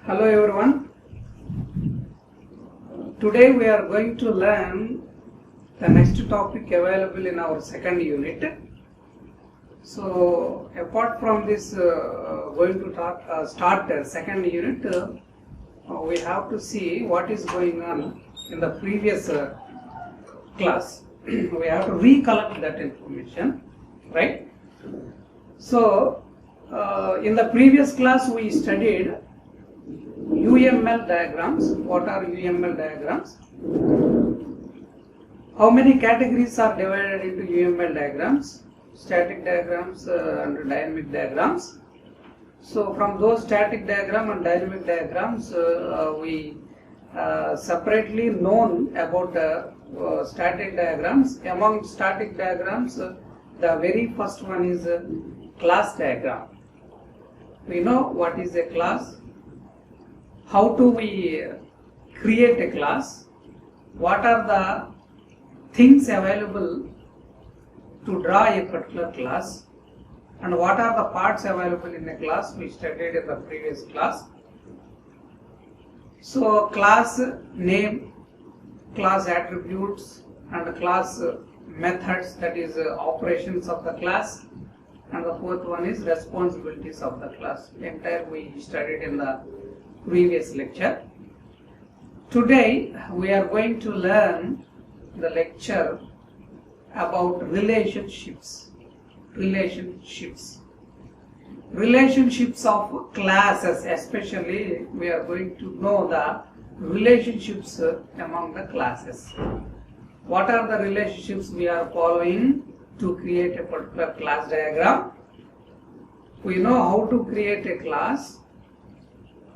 Hello everyone. Today we are going to learn the next topic available in our second unit. So apart from this going to start second unit, we have to see what is going on in the previous class. We have to recollect that information, right? So in the previous class we studied UML diagrams. What are UML diagrams? How many categories are divided into UML diagrams? Static diagrams and dynamic diagrams. So from those static diagram and dynamic diagrams, we separately known about static diagrams. Among static diagrams, the very first one is class diagram. We know what is a class. How do we create a class? What are the things available to draw a particular class? And what are the parts available in a class? We studied in the previous class. So class name, class attributes and class methods, that is operations of the class. And the fourth one is responsibilities of the class. Entire we studied in the previous lecture. Today we are going to learn the lecture about relationships of classes. Especially we are going to know the relationships among the classes. What are the relationships we are following to create a particular class diagram? We know how to create a class,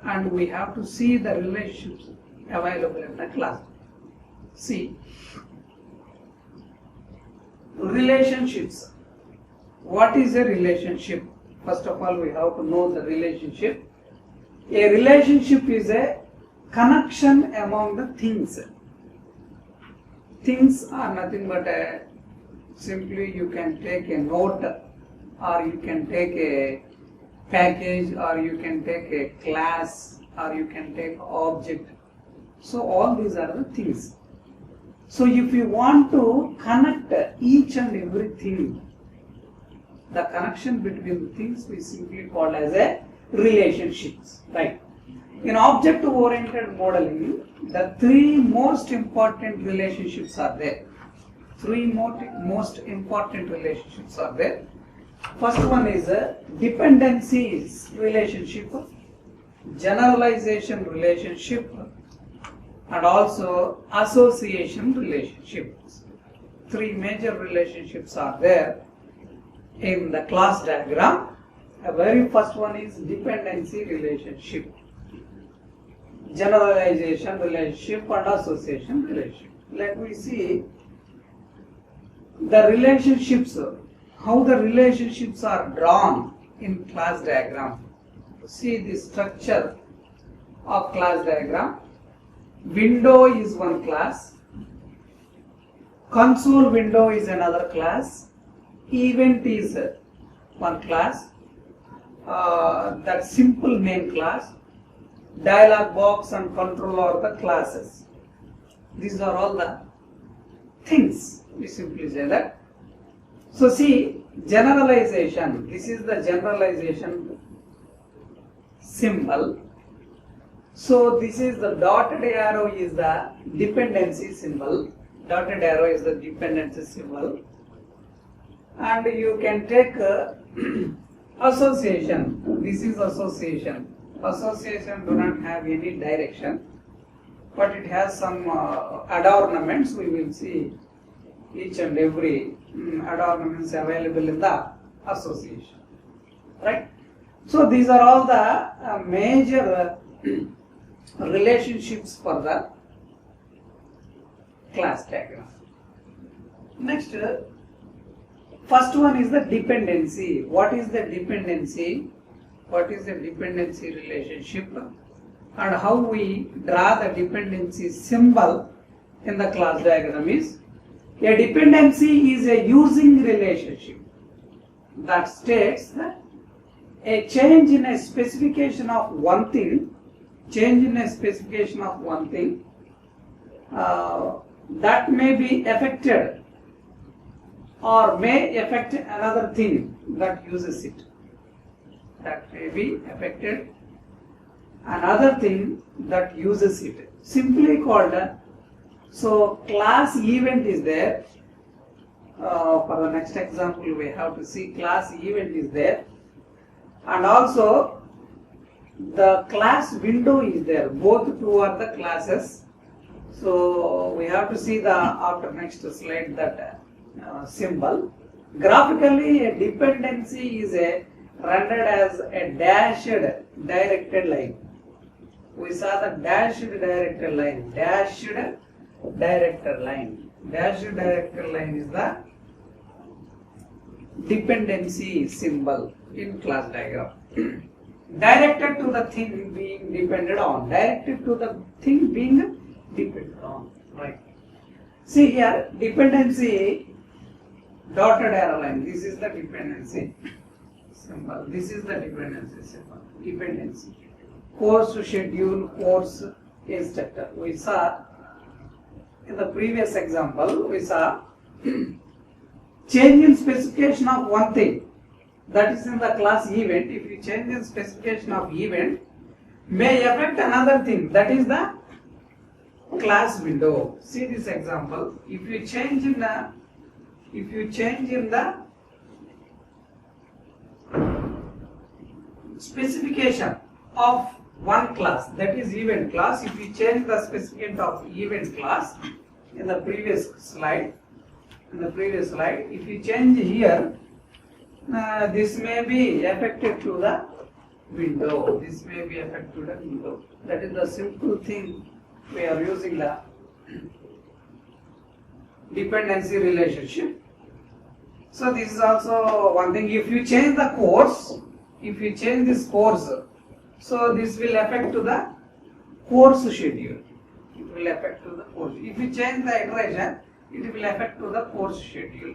and we have to see the relationships available in the class. See, relationships. What is a relationship? First of all, we have to know the relationship. A relationship is a connection among the things. Things are nothing but simply you can take a note, or you can take a package, or you can take a class, or you can take object. So all these are the things. So if you want to connect each and everything, the connection between the things we simply call as a relationships, right? In object-oriented modeling, the three most important relationships are there. Three most important relationships are there. First one is a dependencies relationship, generalization relationship, and also association relationships. Three major relationships are there in the class diagram. The very first one is dependency relationship, generalization relationship, and association relationship. Let me see the relationships, how the relationships are drawn in class diagram. See the structure of class diagram. Window is one class, console window is another class, event is one class, that simple main class, dialog box and control are the classes. These are all the things, we simply say that. So see, generalization, this is the generalization symbol. So this is the dotted arrow is the dependency symbol. Dotted arrow is the dependency symbol. And you can take association. This is association. Association do not have any direction, but it has some adornments. We will see each and every adornments available in the association, right? So these are all the major relationships for the class diagram. Next, first one is the dependency. What is the dependency? What is the dependency relationship, and how we draw the dependency symbol in the class diagram is, a dependency is a using relationship that states that a change in a specification of one thing change in a specification of one thing, that may be affected or may affect another thing that uses it. That may be affected another thing that uses it. Simply called, so class event is there. For the next example, we have to see class event is there, and also the class window is there. Both two are the classes. So we have to see the after next slide that symbol. Graphically, a dependency is rendered as a dashed directed line. We saw the dashed directed line. Dashed directed line. Dashed directed line is the dependency symbol in class diagram. Directed to the thing being depended on. Directed to the thing being depended on. Right. See here, dependency dotted arrow line. This is the dependency symbol. This is the dependency symbol. Dependency. Course schedule, course instructor. We saw in the previous example, we saw change in specification of one thing, that is in the class event. If you change in specification of event, may affect another thing, that is the class window. See this example. If you change in the specification of one class, that is event class, if you change the specification of event class in the previous slide, if you change here, this may be affected to the window. This may be affected to the window. That is the simple thing we are using the dependency relationship. So this is also one thing. If you change the course, if you change this course, so this will affect to the course schedule. It will affect to the course. If you change the iteration, it will affect to the course schedule.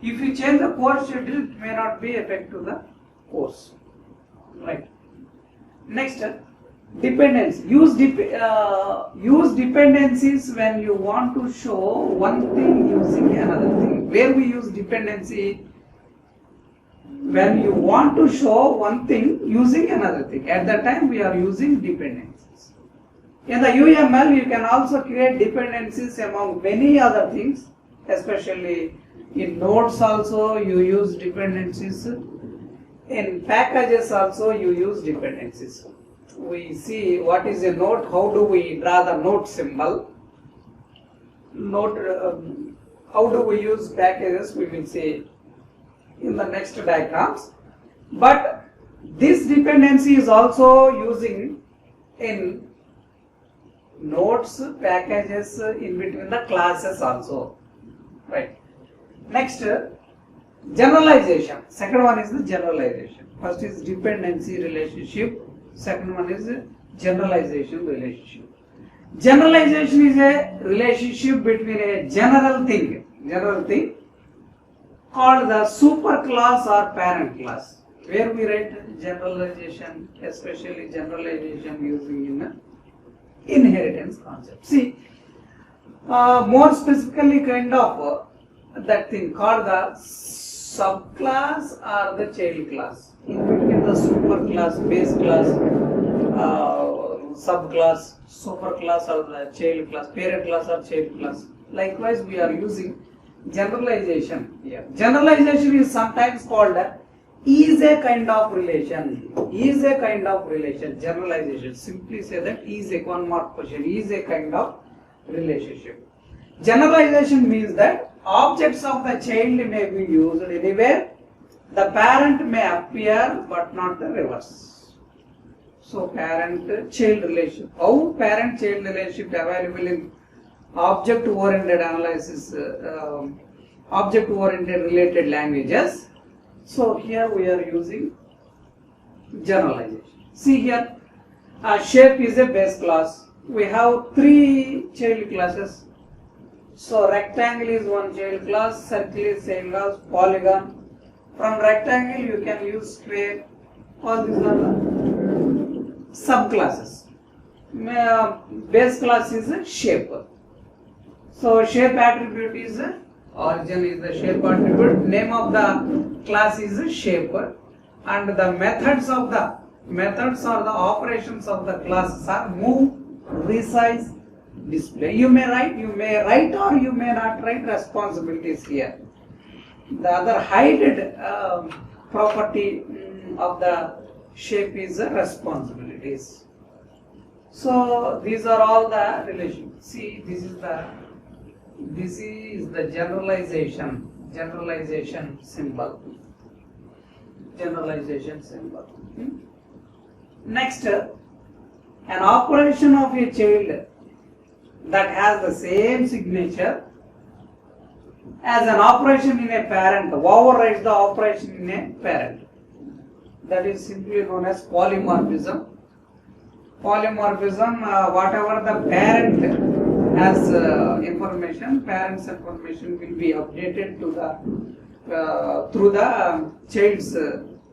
If you change the course schedule, it may not be affect to the course. Right. Next, dependence. Use dependencies when you want to show one thing using another thing. Where we use dependency? When you want to show one thing using another thing. At that time we are using dependencies. In the UML you can also create dependencies among many other things, especially in nodes also you use dependencies. In packages also you use dependencies. We see what is a node, how do we draw the node symbol. Node, how do we use packages, we will see in the next diagrams. But this dependency is also using in nodes, packages, in between the classes also. Right. Next, generalization. Second one is the generalization. First is dependency relationship. Second one is generalization relationship. Generalization is a relationship between a general thing called the superclass or parent class. Where we write generalization, especially generalization using in inheritance concept. See, more specifically kind of that thing called the subclass or the child class. In between the superclass, base class, subclass, superclass or the child class, parent class or child class. Likewise, we are using generalization here. Generalization is sometimes called is a kind of relation. Is a kind of relation. Generalization. Simply say that is a one mark question. Is a kind of relationship. Generalization means that objects of the child may be used anywhere. The parent may appear but not the reverse. So parent-child relationship. How parent-child relationship available in object-oriented analysis, object-oriented related languages. So here we are using generalization. See here, shape is a base class. We have 3 child classes. So rectangle is one child class, circle is child class, polygon. From rectangle you can use square. All these are the subclasses. Base class is a shape. So shape attribute is origin is the shape attribute. Name of the class is a shape, and the methods or the operations of the classes are move, resize, display. You may write or you may not write responsibilities here. The other hidden property of the shape is responsibilities. So these are all the relations. See, this is the generalization symbol. Next, an operation of a child that has the same signature as an operation in a parent overrides the operation in a parent. That is simply known as polymorphism. Whatever the parent has information, parent's information will be updated to the through the child's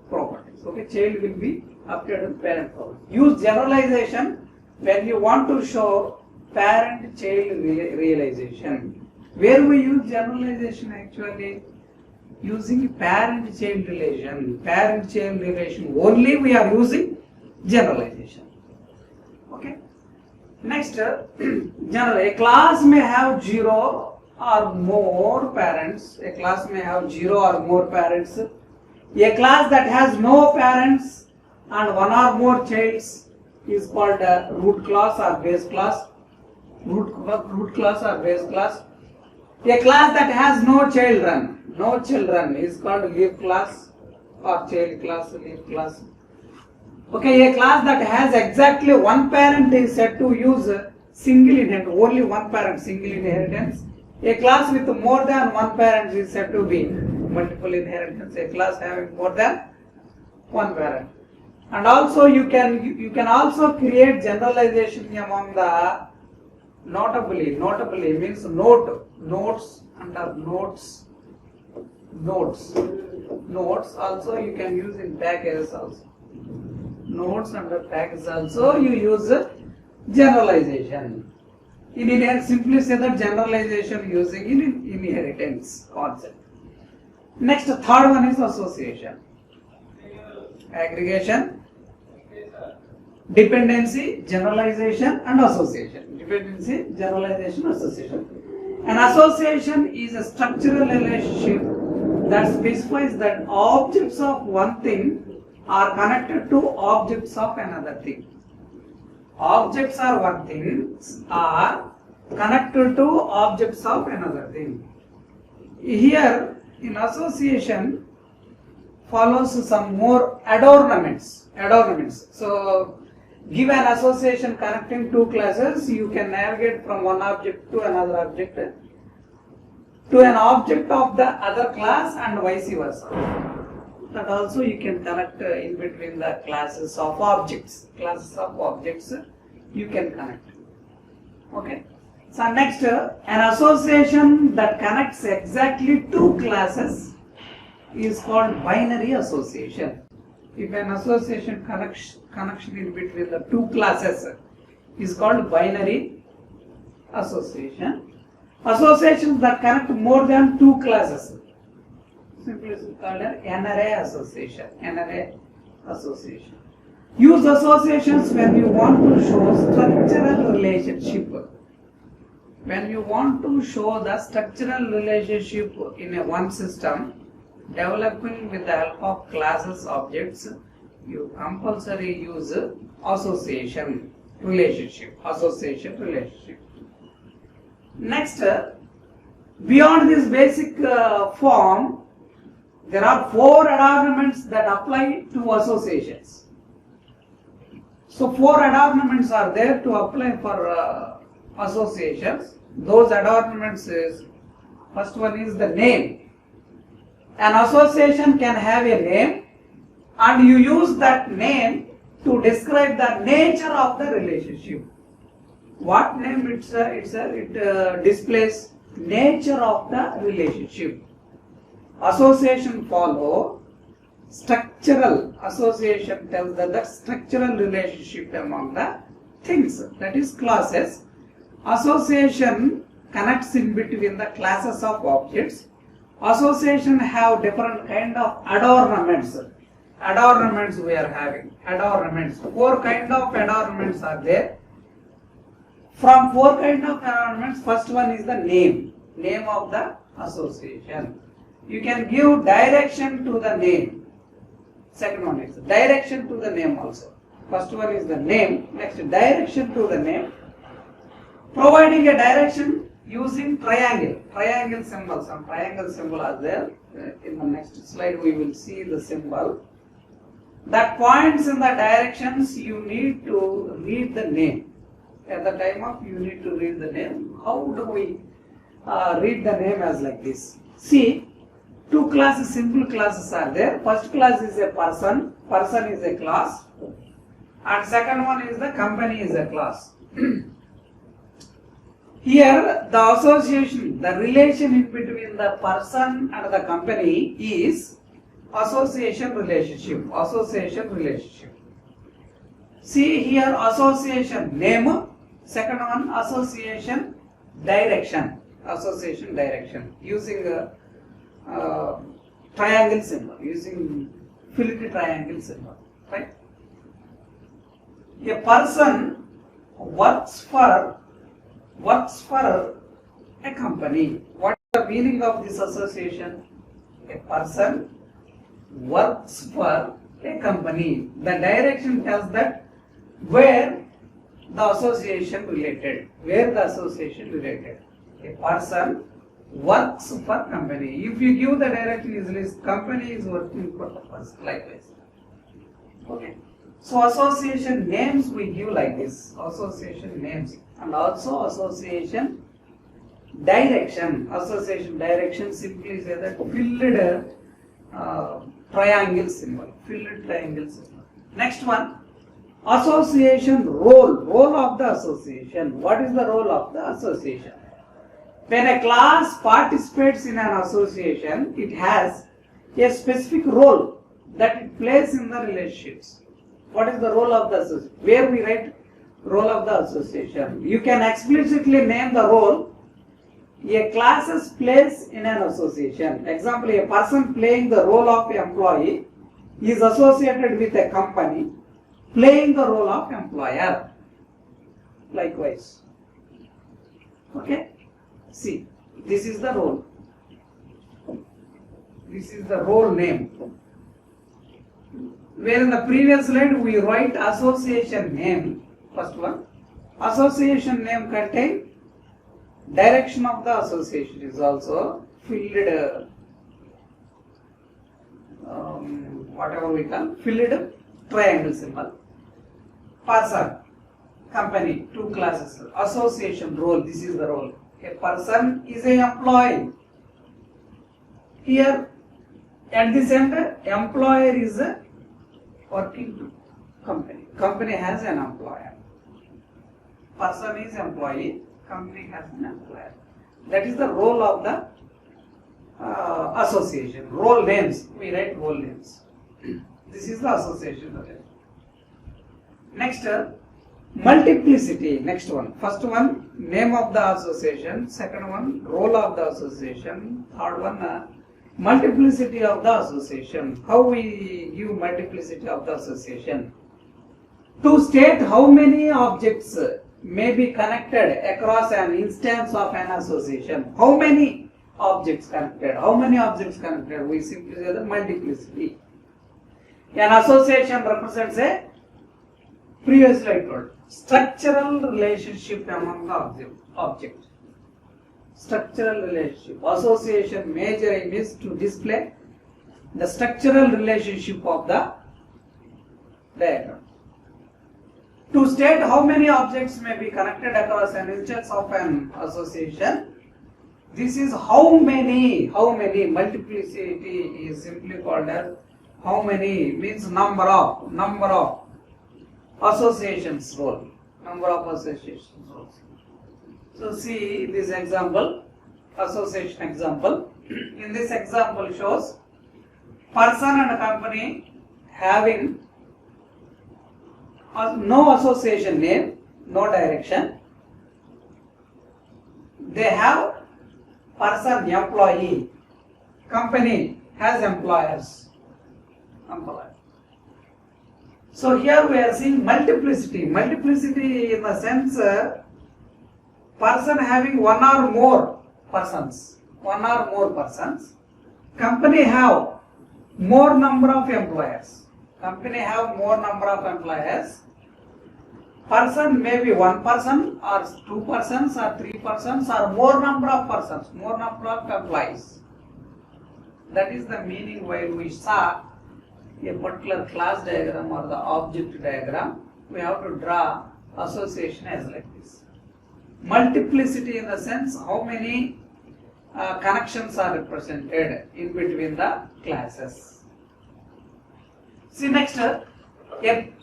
properties. Okay, child will be updated with parent property. Use generalization when you want to show parent-child realization. Where we use generalization actually? Using parent-child relation only we are using generalization. Okay. Next, a class may have 0 or more parents. A class may have 0 or more parents. A class that has no parents and 1 or more childs is called a root class or base class. Root class or base class. A class that has no children is called leaf class or child class, leaf class. Okay, a class that has exactly one parent is said to use single inheritance, only one parent, single inheritance. A class with more than one parent is said to be multiple inheritance. A class having more than one parent. And also you can also create generalization among the notably means notes under notes also you can use in packages also. Notes under packages also you use generalization. Simply say that generalization using in inheritance concept. Next, third one is association. Aggregation, dependency, generalization and association. Dependency, generalization, association. An association is a structural relationship that specifies that objects of one thing are connected to objects of another thing. Objects are one thing are connected to objects of another thing. Here in association follows some more adornments. So give an association connecting two classes, you can navigate from one object to another object to an object of the other class and vice versa. That also you can connect in between the classes of objects. You can connect. Okay. So next, an association that connects exactly two classes is called binary association. If an association connection in between the two classes is called binary association. Associations that connect more than two classes simply called an array association. Use associations when you want to show structural relationship. When you want to show the structural relationship in a one system developing with the help of classes objects, you compulsory use association relationship. Next, beyond this basic form, there are 4 adornments that apply to associations. So 4 adornments are there to apply for associations. Those adornments is, first one is the name. An association can have a name and you use that name to describe the nature of the relationship. What name it displays nature of the relationship. Association follow structural. Association tells that the structural relationship among the things, that is classes. Association connects in between the classes of objects. Association have different kind of adornments. Adornments we are having. Adornments. 4 kind of adornments are there. From 4 kind of adornments, first one is the name. Name of the association. You can give direction to the name. Second one is direction to the name also. First one is the name. Next, direction to the name. Providing a direction using triangle. Triangle symbol. Some triangle symbol are there. In the next slide we will see the symbol. That points in the directions you need to read the name. At the time of you need to read the name. How do we read the name as like this? See, 2 classes, simple classes are there. First class is a person. Person is a class. And second one is the company is a class. Here the association, the relation in between the person and the company is association relationship. Association relationship. See here association name. Second one association direction. Association direction using a triangle symbol. Using filled triangle symbol. Right? A person works for a company. What is the meaning of this association? A person works for a company. The direction tells that where the association related. Where the association related. A person works for company. If you give the direction easily, company is working for the person. Likewise. Okay. So association names we give like this. Association names. And also association direction. Association direction simply say that filled triangle symbol. Filled triangle symbol. Next one. Association role. Role of the association. What is the role of the association? When a class participates in an association, it has a specific role that it plays in the relationships. What is the role of the association? Where we write role of the association. You can explicitly name the role a class plays in an association. Example, a person playing the role of employee is associated with a company playing the role of employer. Likewise. Okay? See, this is the role. This is the role name. Where in the previous slide we write association name. First one. Association name contain direction of the association is also filled whatever we call filled triangle symbol. Person, company, 2 classes. Association role, this is the role. A person is an employee. Here at this end, employer is working to company. Company has an employer. Person is employee. Company has an employer. That is the role of the association. Role names. We write role names. This is the association. Next, multiplicity. Next one. First one, name of the association. Second one, role of the association. Third one, multiplicity of the association. How we give multiplicity of the association? To state how many objects may be connected across an instance of an association. How many objects connected? How many objects connected? We simply say the multiplicity. An association represents a, previously I told, structural relationship among the object. Structural relationship. Association major aim is to display the structural relationship of the diagram. To state how many objects may be connected across an instance of an association, this is how many, multiplicity is simply called as how many, means number of associations role. Number of associations roles. So see this example, association example. In this example shows person and company having no association name, no direction. They have person, employee. Company has employers. So here we are seeing multiplicity. Multiplicity in the sense person having one or more persons. Company have more number of employers. Person may be one person or two persons or three persons or more number of persons, more number of employees. That is the meaning while we saw a particular class diagram or the object diagram, we have to draw association as like this. Multiplicity in the sense how many connections are represented in between the classes. See next, a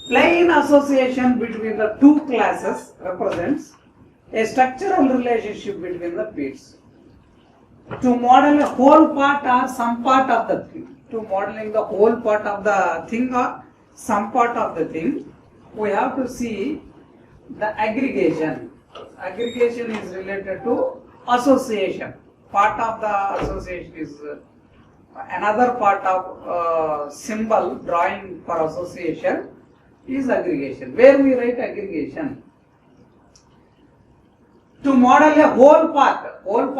plain association between the two classes represents a structural relationship between the bits. To model a whole part or some part of the thing, to modeling the whole part of the thing or some part of the thing, we have to see the aggregation. Aggregation is related to association. Part of the association is another part of symbol drawing for association is aggregation. Where we write aggregation? To model a whole part, to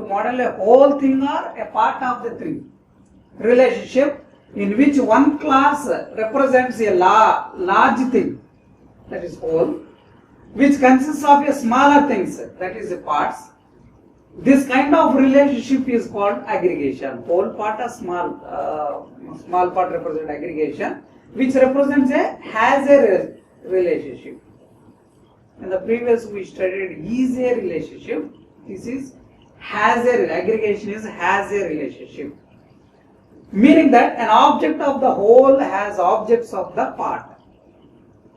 model a whole thing or a part of the thing. Relationship in which one class represents a large thing, that is whole, which consists of a smaller things, that is the parts. This kind of relationship is called aggregation. Whole part or small part represent aggregation, which represents has a relationship. In the previous we studied is a relationship. This is has a aggregation is has a relationship. Meaning that an object of the whole has objects of the part.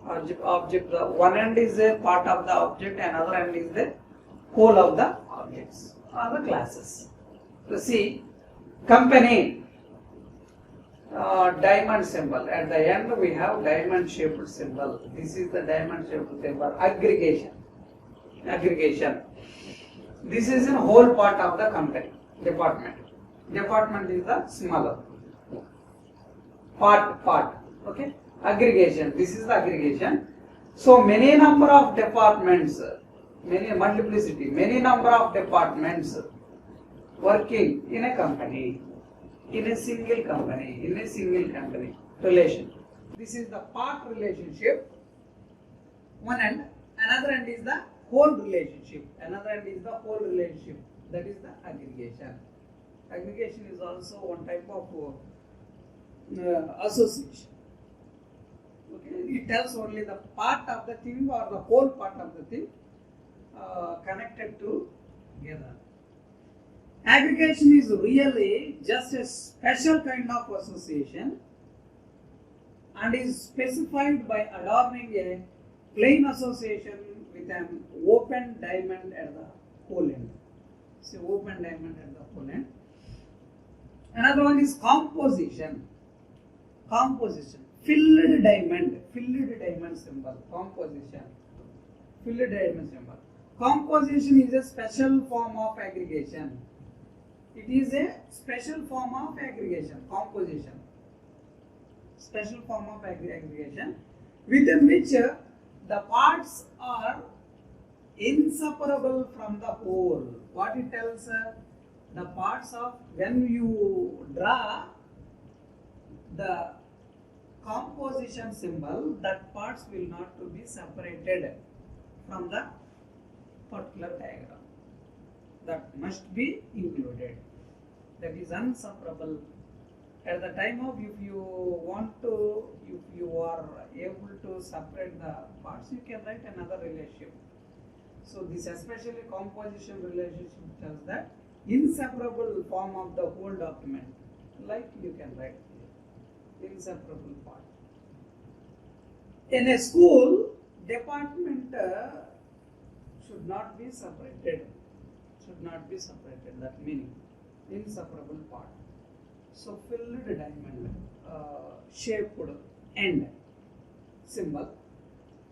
Object, the one end is a part of the object, another end is the whole of the objects or the classes. So see, company, diamond symbol. At the end we have diamond shaped symbol. This is the diamond shaped symbol. Aggregation. This is a whole part of the company. Department is the smaller part. Okay. Aggregation. This is the aggregation. So many number of departments, many number of departments working in a company, in a single company relation. This is the part relationship. One end, another end is the whole relationship. That is the aggregation. Aggregation is also one type of association. Okay, it tells only the part of the thing or the whole part of the thing connected together. Aggregation is really just a special kind of association and is specified by adorning a plain association with an open diamond at the whole end. So open diamond at the whole end. Another one is composition. Filled diamond symbol. Composition is a special form of aggregation. It is a special form of aggregation. Composition. Special form of aggregation within which the parts are inseparable from the whole. What it tells, the parts of, when you draw the composition symbol, that parts will not to be separated from the particular diagram. That must be included. That is inseparable. At the time of, if you are able to separate the parts, you can write another relationship. So this especially composition relationship tells that inseparable form of the whole document. Like you can write here, inseparable part. In a school, department should not be separated. That meaning inseparable part. So filled diamond shaped end symbol.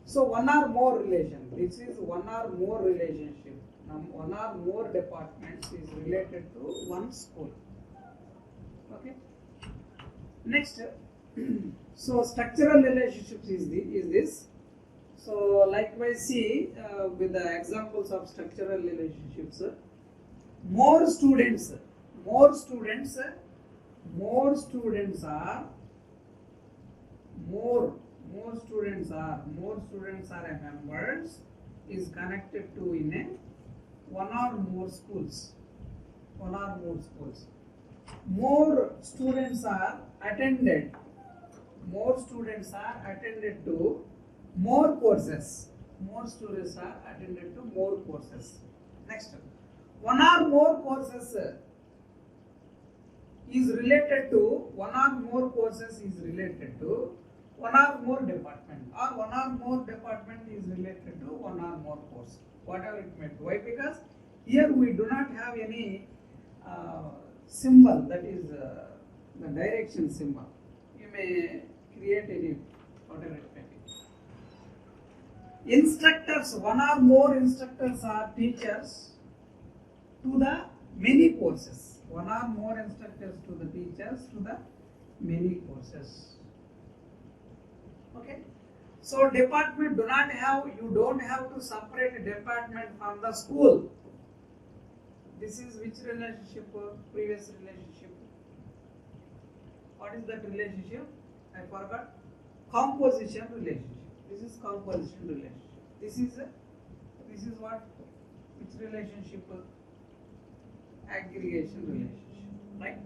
So one or more relation. This is one or more relationship. Now one or more departments is related to one school. Okay. Next, so structural relationships is this. So likewise, see with the examples of structural relationships, more students are members is connected to in a one or more schools. More students are attended to more courses. Next, one or more courses is related to one or more department, or one or more department is related to one or more course, whatever it may be. Why? Because here we do not have any symbol, that is the direction symbol. You may create any, whatever it may be. Instructors, one or more instructors are teachers to the many courses. One or more instructors to the teachers to the many courses. Okay. So department you don't have to separate a department from the school. This is which relationship? Previous relationship. What is that relationship? I forgot. Composition relationship. This is composition relationship. This is what? Which relationship? Aggregation relationship. Right?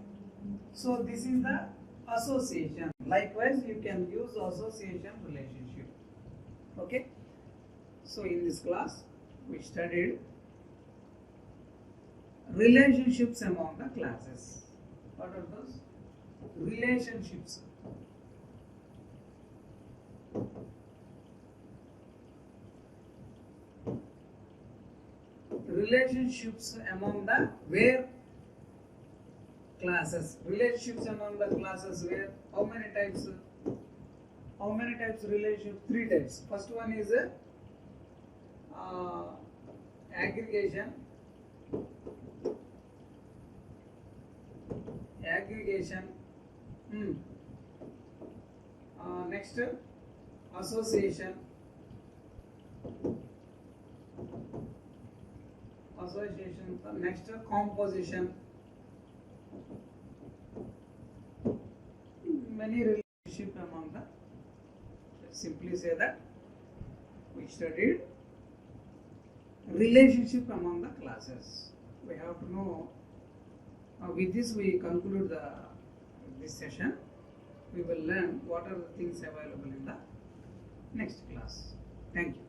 So this is the association. Likewise, you can use association relationship. Okay. So in this class, we studied relationships among the classes. What are those? Relationships. Relationships among the where classes. Relationships among the classes where? How many types? Relationship? 3 types. First one is aggregation. Next, association. Next, composition. Many relationship among the. Simply say that we studied relationship among the classes. We have to know. With this, we conclude this session. We will learn what are the things available in the next class. Thank you.